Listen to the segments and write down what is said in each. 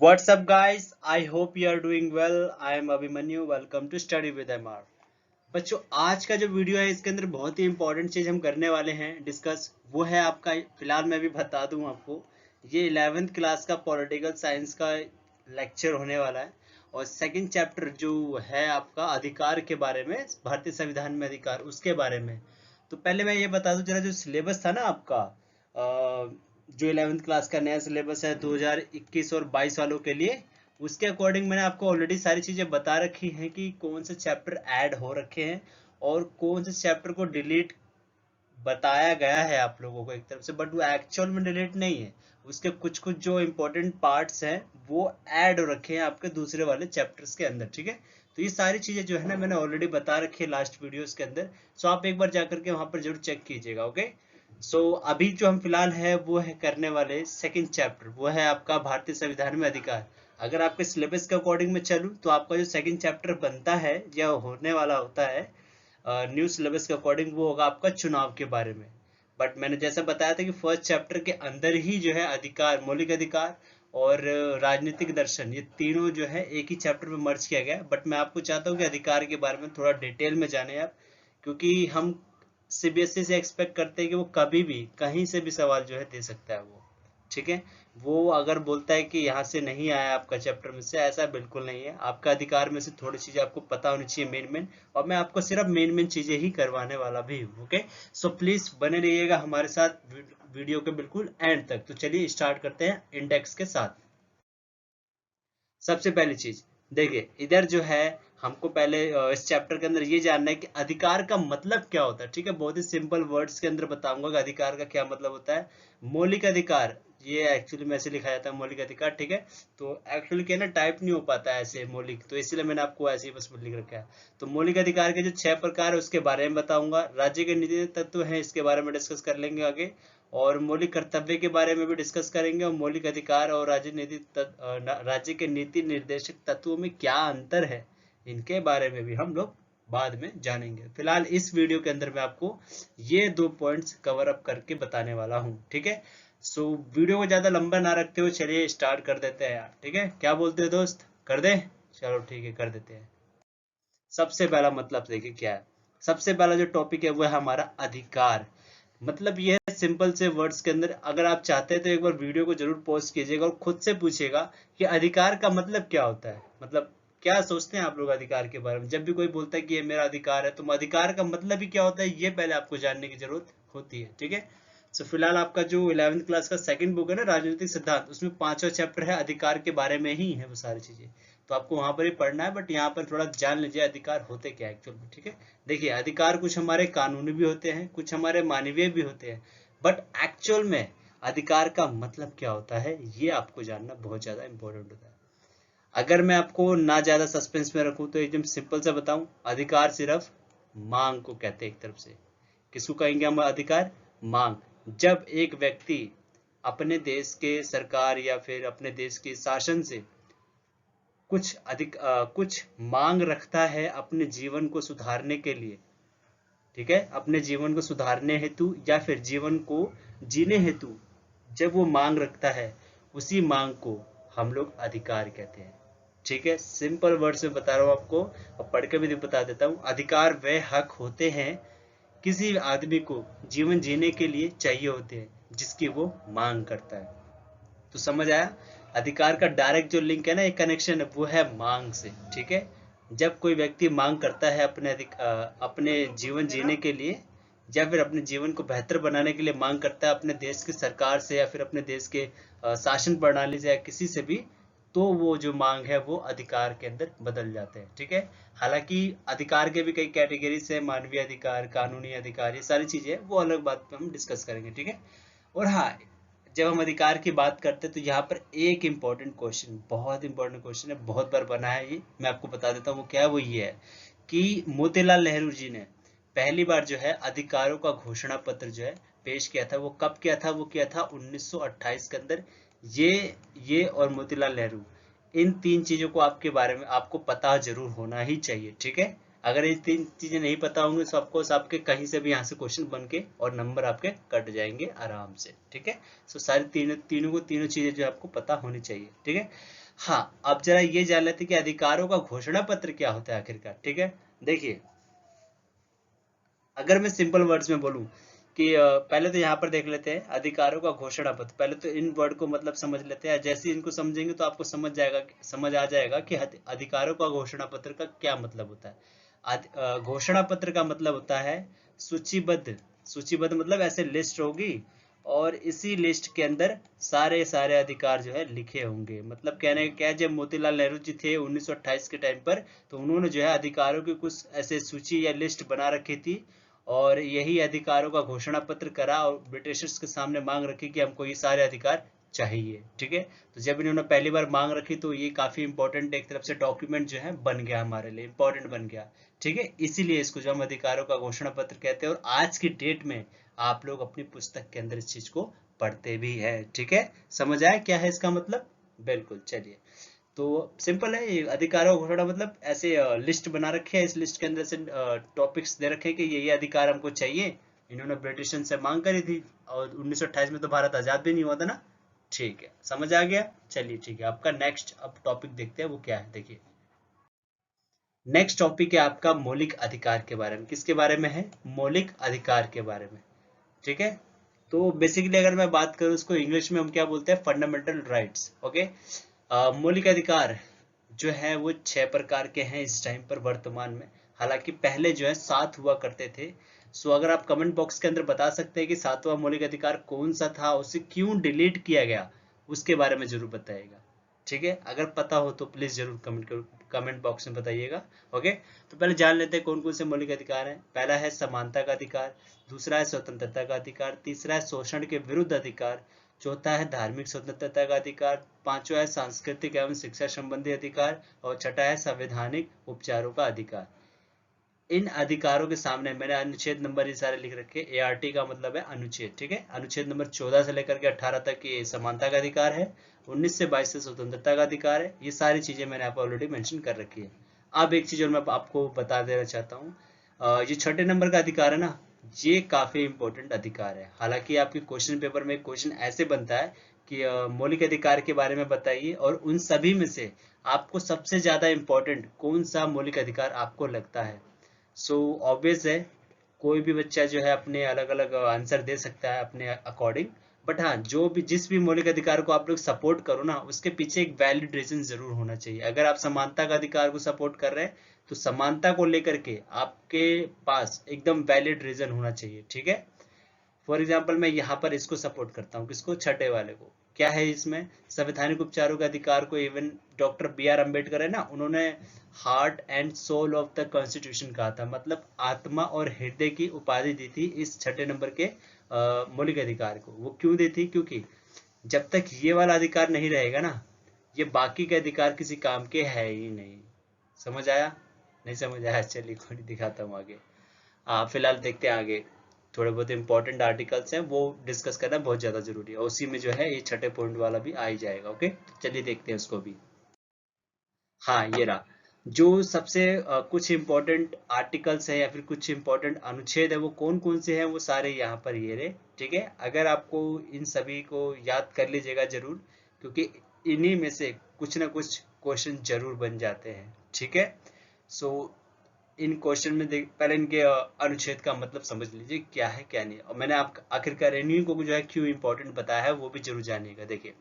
What's up, guys? I hope you are doing well. I am Abhimanyu. Welcome to Study with MR. बच्चों, आज का जो video है इसके अंदर बहुत ही इंपॉर्टेंट चीज हम करने वाले हैं डिस्कस। वो है आपका, फिलहाल मैं भी बता दूं आपको, ये 11th क्लास का पॉलिटिकल साइंस का लेक्चर होने वाला है। और सेकंड चैप्टर जो है आपका अधिकार के बारे में, भारतीय संविधान में अधिकार, उसके बारे में। तो पहले मैं ये बता दूं जरा, जो सिलेबस था ना आपका, जो 11th क्लास का नया सिलेबस है 2021 और 22 वालों के लिए, उसके अकॉर्डिंग मैंने आपको ऑलरेडी सारी चीजें बता रखी हैं कि कौन से चैप्टर ऐड हो रखे हैं और कौन से चैप्टर को डिलीट बताया गया है आप लोगों को एक तरफ से, बट वो एक्चुअल में डिलीट नहीं है। उसके कुछ कुछ जो इम्पोर्टेंट पार्ट्स हैं वो ऐड हो रखे हैं आपके दूसरे वाले चैप्टर्स के अंदर, ठीक है। तो ये सारी चीजें जो है ना मैंने ऑलरेडी बता रखी है लास्ट वीडियोस के अंदर। सो आप एक बार जाकर के वहां पर जरूर चेक कीजिएगा, ओके। सो अभी जो हम फिलहाल है वो है करने वाले सेकंड चैप्टर, वो है आपका भारतीय संविधान में अधिकार। अगर आपके सिलेबस के अकॉर्डिंग में चलूँ तो आपका जो सेकंड चैप्टर बनता है या होने वाला होता है न्यू सिलेबस के अकॉर्डिंग, वो होगा आपका चुनाव के बारे में। बट मैंने जैसा बताया था कि फर्स्ट चैप्टर के अंदर ही जो है अधिकार, मौलिक अधिकार और राजनीतिक दर्शन, ये तीनों जो है एक ही चैप्टर में मर्ज किया गया। बट मैं आपको चाहता हूँ कि अधिकार के बारे में थोड़ा डिटेल में जाने आप, क्योंकि हम सीबीएसई से एक्सपेक्ट करते हैं कि वो कभी भी कहीं से भी सवाल जो है दे सकता है वो, ठीक है। वो अगर बोलता है कि यहाँ से नहीं आया आपका चैप्टर में से, ऐसा बिल्कुल नहीं है। आपका अधिकार में से थोड़ी चीजें आपको पता होनी चाहिए, मेन मेन, और मैं आपको सिर्फ मेन मेन चीजें ही करवाने वाला भी हूँ, ओके। सो प्लीज बने रहिएगा हमारे साथ वीडियो के बिल्कुल एंड तक। तो चलिए स्टार्ट करते हैं इंडेक्स के साथ। सबसे पहली चीज देखिए, इधर जो है हमको पहले इस चैप्टर के अंदर ये जानना है कि अधिकार का मतलब क्या होता है, ठीक है। बहुत ही सिंपल वर्ड्स के अंदर बताऊंगा कि अधिकार का क्या मतलब होता है। मौलिक अधिकार, ये एक्चुअली में ऐसे लिखा जाता है मौलिक अधिकार, ठीक है। तो एक्चुअली क्या है ना, टाइप नहीं हो पाता है ऐसे मौलिक, तो इसलिए मैंने आपको ऐसे ही बस लिख रखा है। तो मौलिक अधिकार के जो 6 प्रकार है उसके बारे में बताऊंगा। राज्य के नीति तत्व हैं, इसके बारे में डिस्कस कर लेंगे आगे। और मौलिक कर्तव्य के बारे में भी डिस्कस करेंगे, और मौलिक अधिकार और राज्य के नीति निर्देशक तत्वों में क्या अंतर है, इनके बारे में भी हम लोग बाद में जानेंगे। फिलहाल इस वीडियो के अंदर मैं आपको ये 2 पॉइंट्स कवर अप करके बताने वाला हूँ, ठीक है। सो वीडियो को ज्यादा लंबा ना रखते हुए चलिए स्टार्ट कर देते हैं यार, ठीक है। क्या बोलते हो दोस्त, कर दे? चलो ठीक है, कर देते हैं। सबसे पहला मतलब देखिए क्या है। सबसे पहला जो टॉपिक है वो है हमारा अधिकार। मतलब ये है सिंपल से वर्ड्स के अंदर, अगर आप चाहते हैं तो एक बार वीडियो को जरूर पॉज कीजिएगा और खुद से पूछिएगा कि अधिकार का मतलब क्या होता है। मतलब क्या सोचते हैं आप लोग अधिकार के बारे में? जब भी कोई बोलता है कि ये मेरा अधिकार है, तो अधिकार का मतलब ही क्या होता है, ये पहले आपको जानने की जरूरत होती है, ठीक है। सो फिलहाल आपका जो 11th क्लास का सेकंड बुक है ना, राजनीतिक सिद्धांत, उसमें 5वां चैप्टर है अधिकार के बारे में ही है वो सारी चीजें। तो आपको वहां पर ही पढ़ना है, बट यहाँ पर थोड़ा जान लीजिए अधिकार होते क्या एक्चुअल में, ठीक है। देखिए, अधिकार कुछ हमारे कानूनी भी होते हैं, कुछ हमारे मानवीय भी होते हैं, बट एक्चुअल में अधिकार का मतलब क्या होता है ये आपको जानना बहुत ज्यादा इंपॉर्टेंट होता है। अगर मैं आपको ना ज्यादा सस्पेंस में रखूं तो एकदम सिंपल से बताऊं, अधिकार सिर्फ मांग को कहते हैं एक तरफ से। किसको कहेंगे हम अधिकार? मांग। जब एक व्यक्ति अपने देश के सरकार या फिर अपने देश के शासन से कुछ मांग रखता है अपने जीवन को सुधारने के लिए, ठीक है, अपने जीवन को सुधारने हेतु या फिर जीवन को जीने हेतु जब वो मांग रखता है, उसी मांग को हम लोग अधिकार कहते हैं, ठीक है। सिंपल वर्ड से बता रहा हूँ आपको, और पढ़ के भी बता देता हूँ। अधिकार वे हक होते हैं किसी आदमी को जीवन जीने के लिए चाहिए होते हैं, जिसकी वो मांग करता है। तो समझ आया? अधिकार का डायरेक्ट जो लिंक है ना, एक कनेक्शन है, वो है मांग से, ठीक है। जब कोई व्यक्ति मांग करता है अपने जीवन जीने के लिए, या फिर अपने जीवन को बेहतर बनाने के लिए मांग करता है अपने देश की सरकार से या फिर अपने देश के शासन प्रणाली से या किसी से भी, तो वो जो मांग है वो अधिकार के अंदर बदल जाते हैं, ठीक है। हालांकि अधिकार के भी कई कैटेगरीज है, मानवीय अधिकार, कानूनी अधिकार, ये सारी चीजें वो अलग बात पे हम डिस्कस करेंगे, ठीक है। और हाँ, जब हम अधिकार की बात करते हैं तो यहाँ पर एक इम्पोर्टेंट क्वेश्चन, बहुत इंपॉर्टेंट क्वेश्चन है, बहुत बार बना है ये, मैं आपको बता देता हूँ वो क्या है। वो ये है कि मोतीलाल नेहरू जी ने पहली बार जो है अधिकारों का घोषणा पत्र जो है पेश किया था, वो कब किया था? वो किया था 1928 के अंदर। ये और मोतीलाल नेहरू, इन तीन चीजों को आपके बारे में आपको पता जरूर होना ही चाहिए, ठीक है। अगर ये 3 चीजें नहीं पता होंगी तो ऑफकोर्स आपके कहीं से भी यहाँ से क्वेश्चन बन के और नंबर आपके कट जाएंगे आराम से, ठीक है। सो सारी तीनों चीजें जो आपको पता होनी चाहिए, ठीक है। हाँ, अब जरा ये जान लेते कि अधिकारों का घोषणा पत्र क्या होता है आखिरकार, ठीक है। देखिए, अगर मैं सिंपल वर्ड्स में बोलूं कि पहले तो यहाँ पर देख लेते हैं अधिकारों का घोषणा पत्र। पहले तो इन वर्ड को मतलब समझ लेते हैं, जैसे इनको समझेंगे तो आपको समझ आ जाएगा कि अधिकारों का घोषणा पत्र का क्या मतलब होता है। घोषणा पत्र का मतलब होता है सूचीबद्ध मतलब ऐसे लिस्ट होगी और इसी लिस्ट के अंदर सारे सारे अधिकार जो है लिखे होंगे। मतलब कहने का क्या है, जब मोतीलाल नेहरू जी थे 1928 के टाइम पर, तो उन्होंने जो है अधिकारों की कुछ ऐसे सूची या लिस्ट बना रखी थी और यही अधिकारों का घोषणा पत्र करा और ब्रिटिशर्स के सामने मांग रखी कि हमको ये सारे अधिकार चाहिए, ठीक है। तो जब इन्होंने पहली बार मांग रखी तो ये काफी इंपॉर्टेंट एक तरफ से डॉक्यूमेंट जो है बन गया, हमारे लिए इंपॉर्टेंट बन गया, ठीक है। इसीलिए इसको जो हम अधिकारों का घोषणा पत्र कहते हैं और आज की डेट में आप लोग अपनी पुस्तक के अंदर इस चीज को पढ़ते भी है, ठीक है। समझ आया क्या है इसका मतलब? बिल्कुल, चलिए। तो सिंपल है, ये अधिकारों का घोषणा मतलब ऐसे लिस्ट बना रखे है, इस लिस्ट के अंदर से टॉपिक्स दे रखे हैं कि ये अधिकार हमको चाहिए। इन्होंने ब्रिटिशन से मांग करी थी और 1928 में तो भारत आजाद भी नहीं हुआ था ना, ठीक है। समझ आ गया? चलिए ठीक है, आपका नेक्स्ट अब टॉपिक देखते हैं वो क्या है। देखिए, नेक्स्ट टॉपिक है आपका मौलिक अधिकार के बारे में। किसके बारे में है? मौलिक अधिकार के बारे में, ठीक है। तो बेसिकली अगर मैं बात करूं, उसको इंग्लिश में हम क्या बोलते हैं? Fundamental rights, okay. मौलिक अधिकार जो है वो 6 प्रकार के हैं इस टाइम पर वर्तमान में। हालांकि पहले जो है 7 हुआ करते थे। सो अगर आप कमेंट बॉक्स के अंदर बता सकते हैं कि 7वां मौलिक अधिकार कौन सा था, उसे क्यों डिलीट किया गया, उसके बारे में जरूर बताइएगा, ठीक है। अगर पता हो तो प्लीज जरूर कमेंट बॉक्स में बताइएगा, ओके। तो पहले जान लेते हैं कौन कौन से मौलिक अधिकार हैं। पहला है समानता का अधिकार, दूसरा है स्वतंत्रता का अधिकार, तीसरा है शोषण के विरुद्ध अधिकार, चौथा है धार्मिक स्वतंत्रता का अधिकार, पांचवा है सांस्कृतिक एवं शिक्षा संबंधी अधिकार और छठा है संवैधानिक उपचारों का अधिकार। इन अधिकारों के सामने मैंने अनुच्छेद नंबर ये सारे लिख रखे। ART का मतलब है अनुच्छेद, ठीक है। अनुच्छेद नंबर 14 से लेकर के 18 तक ये समानता का अधिकार है, 19 से 22 से स्वतंत्रता का अधिकार है। ये सारी चीजें मैंने आपको ऑलरेडी मेंशन कर रखी है। अब एक चीज और मैं आपको बता देना चाहता हूँ, ये छठे नंबर का अधिकार है ना, ये काफी इंपॉर्टेंट अधिकार है। हालांकि आपके क्वेश्चन पेपर में क्वेश्चन ऐसे बनता है कि मौलिक अधिकार के बारे में बताइए और उन सभी में से आपको सबसे ज्यादा इंपॉर्टेंट कौन सा मौलिक अधिकार आपको लगता है। सो ऑब्वियस है, कोई भी बच्चा जो है अपने अलग अलग आंसर दे सकता है अपने अकॉर्डिंग। बट हाँ, जो भी जिस भी मौलिक अधिकार को आप लोग सपोर्ट करो ना, उसके पीछे एक वैलिड रीजन जरूर होना चाहिए। अगर आप समानता का अधिकार को सपोर्ट कर रहे हैं तो समानता को लेकर के आपके पास एकदम वैलिड रीजन होना चाहिए, ठीक है। फॉर एग्जाम्पल मैं यहाँ पर इसको सपोर्ट करता हूँ, किसको? छठे वाले को। क्या है इसमें? संवैधानिक उपचारों के अधिकार को इवन डॉक्टर BR अम्बेडकर है ना, उन्होंने heart and soul of the constitution कहा था। मतलब आत्मा और हृदय की उपाधि दी थी इस छठे नंबर के मौलिक अधिकार को। वो क्यों दी थी? क्योंकि जब तक ये वाला अधिकार नहीं रहेगा ना, ये बाकी के अधिकार किसी काम के है ही नहीं। समझ आया? नहीं समझ आया? चलिए कोई नहीं, दिखाता हूँ आगे। फिलहाल देखते हैं आगे। थोड़े बहुत इंपॉर्टेंट आर्टिकल्स हैं वो डिस्कस करना बहुत ज्यादा जरूरी है, उसी में जो है ये छठे पॉइंट वाला भी आ ही जाएगा, ओके। चलिए देखते हैं उसको भी। हाँ, ये रहा जो सबसे कुछ इंपॉर्टेंट आर्टिकल्स है या फिर कुछ इंपॉर्टेंट अनुच्छेद है, वो कौन कौन से हैं, वो सारे यहाँ पर ये रहे, ठीक है। अगर आपको इन सभी को याद कर लीजिएगा जरूर, क्योंकि इन्हीं में से कुछ ना कुछ क्वेश्चन जरूर बन जाते हैं, ठीक है। सो इन क्वेश्चन में देख, पहले इनके अनुच्छेद का मतलब समझ लीजिए क्या है क्या नहीं। और मैंने आप आखिरकार इन्हीं को जो है क्यों इंपॉर्टेंट बताया है वो भी जरूर जानिएगा। देखिए,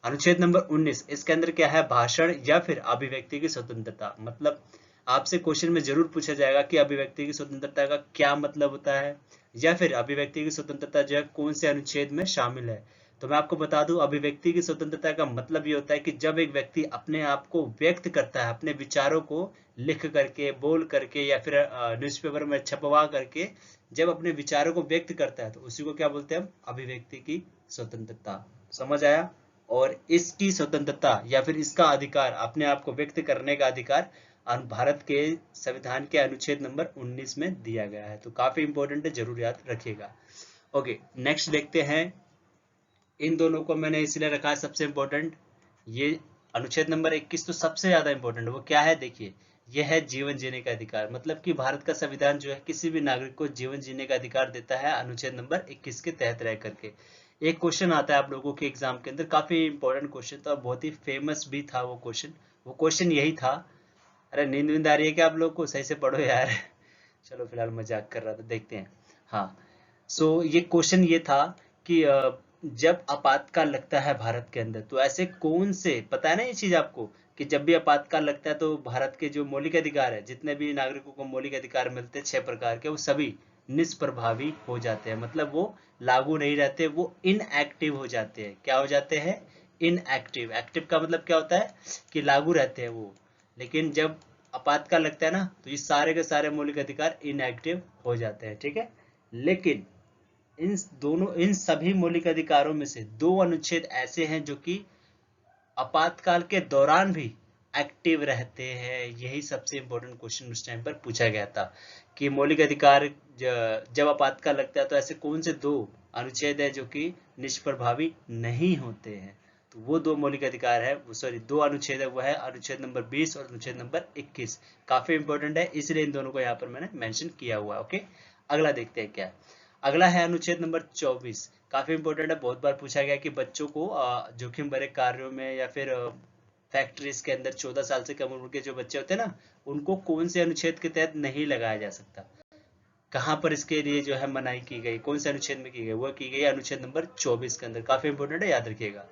अनुच्छेद नंबर 19, इसके अंदर क्या है? भाषण या फिर अभिव्यक्ति की स्वतंत्रता। मतलब आपसे क्वेश्चन में जरूर पूछा जाएगा कि अभिव्यक्ति की स्वतंत्रता का क्या मतलब होता है, या फिर अभिव्यक्ति की स्वतंत्रता जो है कौन से अनुच्छेद में शामिल है। तो मैं आपको बता दूं, अभिव्यक्ति की स्वतंत्रता का मतलब ये होता है कि जब एक व्यक्ति अपने आप को व्यक्त करता है, अपने विचारों को लिख करके, बोल करके या फिर न्यूज़पेपर में छपवा करके जब अपने विचारों को व्यक्त करता है, तो उसी को क्या बोलते हैं हम? अभिव्यक्ति की स्वतंत्रता। समझ आया? और इसकी स्वतंत्रता या फिर इसका अधिकार, अपने आप को व्यक्त करने का अधिकार भारत के संविधान के अनुच्छेद नंबर 19 में दिया गया है। तो काफी इंपॉर्टेंट है, जरूर याद रखिएगा। ओके, नेक्स्ट देखते हैं। इन दोनों को मैंने इसलिए रखा है सबसे इंपॉर्टेंट। ये अनुच्छेद नंबर 21 तो सबसे ज्यादा इंपॉर्टेंट है। वो क्या है? देखिए, यह है जीवन जीने का अधिकार। मतलब कि भारत का संविधान जो है किसी भी नागरिक को जीवन जीने का अधिकार देता है अनुच्छेद नंबर 21 के तहत रह करके। एक क्वेश्चन आता है आप लोगों के एग्जाम के अंदर, काफी इंपॉर्टेंट क्वेश्चन था, बहुत ही फेमस भी था वो क्वेश्चन। वो क्वेश्चन यही था। अरे नींद आ रही है क्या आप लोग को? सही से पढ़ो यार। चलो फिलहाल मजाक कर रहा था, देखते हैं। हाँ, सो ये क्वेश्चन ये था कि जब आपातकाल लगता है भारत के अंदर तो ऐसे कौन से, पता है ना ये चीज आपको, कि जब भी आपातकाल लगता है तो भारत के जो मौलिक अधिकार है, जितने भी नागरिकों को मौलिक अधिकार मिलते हैं 6 प्रकार के, वो सभी निष्प्रभावी हो जाते हैं। मतलब वो लागू नहीं रहते, वो इनएक्टिव हो जाते हैं। क्या हो जाते हैं? इनएक्टिव। एक्टिव का मतलब क्या होता है? कि लागू रहते हैं वो। लेकिन जब आपातकाल लगता है ना तो ये सारे के सारे मौलिक अधिकार इनएक्टिव हो जाते हैं। ठीक है, लेकिन इन सभी मौलिक अधिकारों में से 2 अनुच्छेद ऐसे हैं जो कि आपातकाल के दौरान भी एक्टिव रहते हैं। यही सबसे इंपॉर्टेंट क्वेश्चन उस टाइम पर पूछा गया था कि मौलिक अधिकार जब आपातकाल लगता है तो ऐसे कौन से 2 अनुच्छेद है जो कि निष्प्रभावी नहीं होते हैं। तो वो 2 मौलिक अधिकार है, सॉरी 2 अनुच्छेद है, वो है अनुच्छेद नंबर 20 और अनुच्छेद नंबर 21। काफी इंपॉर्टेंट है, इसलिए इन दोनों को यहाँ पर मैंने मेंशन किया हुआ है। ओके, अगला देखते हैं क्या। अगला है अनुच्छेद नंबर 24। काफी इंपॉर्टेंट है, बहुत बार पूछा गया कि बच्चों को जोखिम भरे कार्यों में या फिर फैक्ट्रीज के अंदर 14 साल से कम उम्र के जो बच्चे होते हैं ना, उनको कौन से अनुच्छेद के तहत नहीं लगाया जा सकता, कहाँ पर इसके लिए जो है मनाही की गई, कौन से अनुच्छेद में की गई? वो की गई अनुच्छेद नंबर 24 के अंदर। काफी इंपॉर्टेंट है, याद रखिएगा।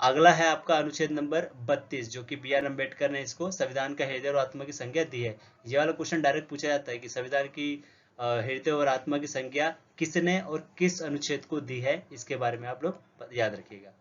अगला है आपका अनुच्छेद नंबर 32, जो कि बी आर अम्बेडकर ने इसको संविधान का हृदय और आत्मा की संज्ञा दी है। ये वाला क्वेश्चन डायरेक्ट पूछा जाता है कि संविधान की हृदय और आत्मा की संज्ञा किसने और किस अनुच्छेद को दी है, इसके बारे में आप लोग याद रखिएगा।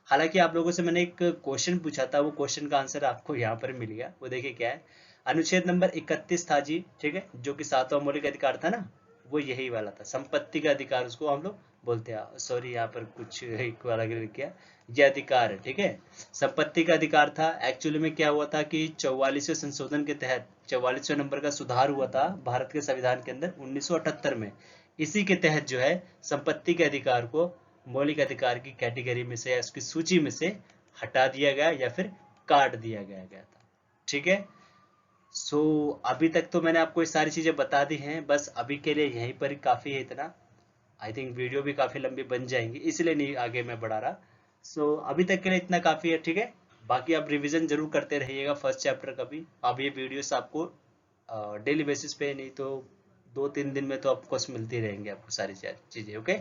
हालांकि आप लोगों से मैंने एक क्वेश्चन पूछा था, वो क्वेश्चन का आंसर आपको यहाँ पर मिल गया। वो देखिए क्या है, अनुच्छेद नंबर 31 था जी, ठीक है, जो कि 7वां मौलिक अधिकार था ना, वो यही वाला था, संपत्ति का अधिकार उसको हम लोग बोलते हैं। सॉरी, यहाँ पर कुछ एक वाला लिख किया, ये अधिकार है, ठीक है, संपत्ति का अधिकार था। एक्चुअली में क्या हुआ था कि 44वें संशोधन के तहत 44वें नंबर का सुधार हुआ था भारत के संविधान के अंदर 1978 में। इसी के तहत जो है संपत्ति के अधिकार को मौलिक अधिकार की कैटेगरी में से या उसकी सूची में से हटा दिया गया या फिर काट दिया गया था। ठीक है, सो अभी तक तो मैंने आपको ये सारी चीजें बता दी हैं, बस अभी के लिए यहीं पर काफी है इतना। आई थिंक वीडियो भी काफी लंबी बन जाएंगी, इसलिए नहीं आगे मैं बढ़ा रहा। सो अभी तक के लिए इतना काफी है, ठीक है। बाकी आप रिवीजन जरूर करते रहिएगा फर्स्ट चैप्टर का भी। अब ये वीडियोस आपको डेली बेसिस पे, नहीं तो 2-3 दिन में तो आपको मिलती रहेंगी आपको सारी चीजें। Okay,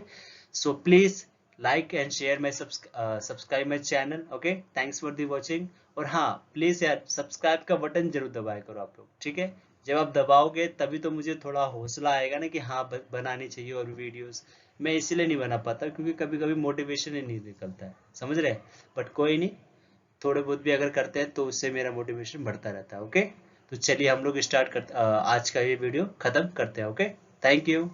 so please like and share my subscribe my channel. Okay, thanks for the watching. और हाँ प्लीज यार, सब्सक्राइब का बटन जरूर दबाया करो आप लोग, ठीक है। जब आप दबाओगे तभी तो मुझे थोड़ा हौसला आएगा ना कि हाँ बनानी चाहिए और वीडियोस। मैं इसलिए नहीं बना पाता क्योंकि कभी कभी मोटिवेशन ही नहीं निकलता है, समझ रहे हैं। बट कोई नहीं, थोड़े बहुत भी अगर करते हैं तो उससे मेरा मोटिवेशन बढ़ता रहता है। ओके, तो चलिए हम लोग स्टार्ट करते, आज का ये वीडियो खत्म करते हैं। Okay, thank you.